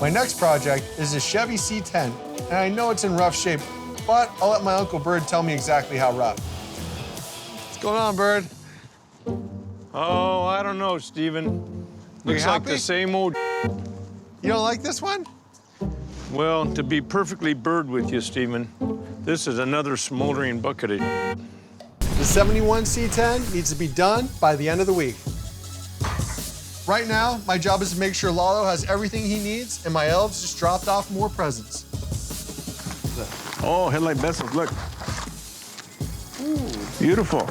My next project is a Chevy C10, and I know it's in rough shape, but I'll let my Uncle Bird tell me exactly how rough. What's going on, Bird? Oh, I don't know, Steven. Looks like the same old. You don't like this one? Well, to be perfectly bird with you, Steven, this is another smoldering bucket of. The 71 C10 needs to be done by the end of the week. Right now, my job is to make sure Lalo has everything he needs, and my elves just dropped off more presents. Oh, headlight bezels, look. Ooh. Beautiful.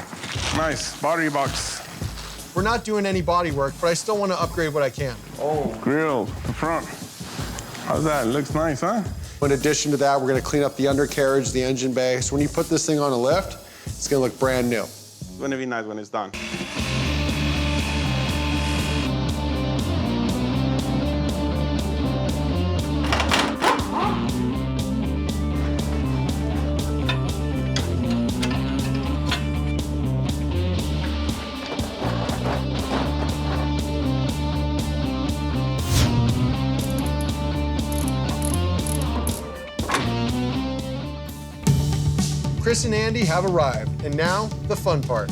Nice, battery box. We're not doing any body work, but I still want to upgrade what I can. Oh, grill, the front. How's that? Looks nice, huh? In addition to that, we're going to clean up the undercarriage, the engine bay. So when you put this thing on a lift, it's going to look brand new. It's going to be nice when it's done. Chris and Andy have arrived, and now the fun part.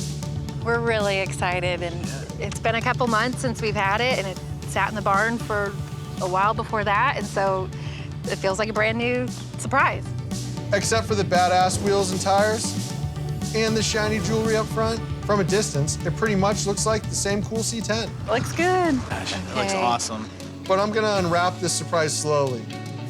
We're really excited, and it's been a couple months since we've had it, and it sat in the barn for a while before that, and so it feels like a brand new surprise. Except for the badass wheels and tires and the shiny jewelry up front. From a distance, it pretty much looks like the same cool C10. Looks good. Gosh, it looks awesome. But I'm gonna unwrap this surprise slowly.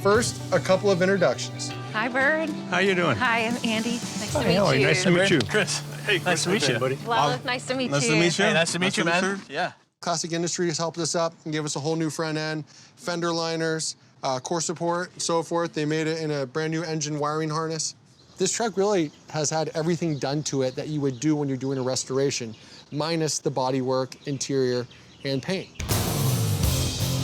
First, a couple of introductions. Hi, Bird. How you doing? Hi, I'm Andy. Nice to meet how are you. you? Nice to meet you. Chris. Hey, Nice to meet you, buddy. Lalo, nice to meet Nice you. to meet you. Hey, nice to meet you, man. Yeah. Classic Industries helped us up and gave us a whole new front end, fender liners, core support, and so forth. They made it in a brand new engine wiring harness. This truck really has had everything done to it that you would do when you're doing a restoration, minus the bodywork, interior, and paint.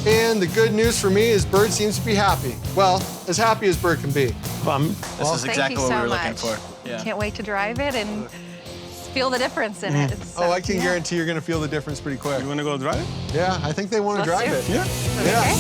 And the good news for me is Bird seems to be happy. Well, as happy as Bird can be. This is Thank exactly you what so we were much. looking for. Yeah. Can't wait to drive it and feel the difference in it. So, Oh, I can yeah. guarantee you're gonna feel the difference pretty quick. You want to go drive? Yeah, I think they want to Let's drive do it. it. Yeah.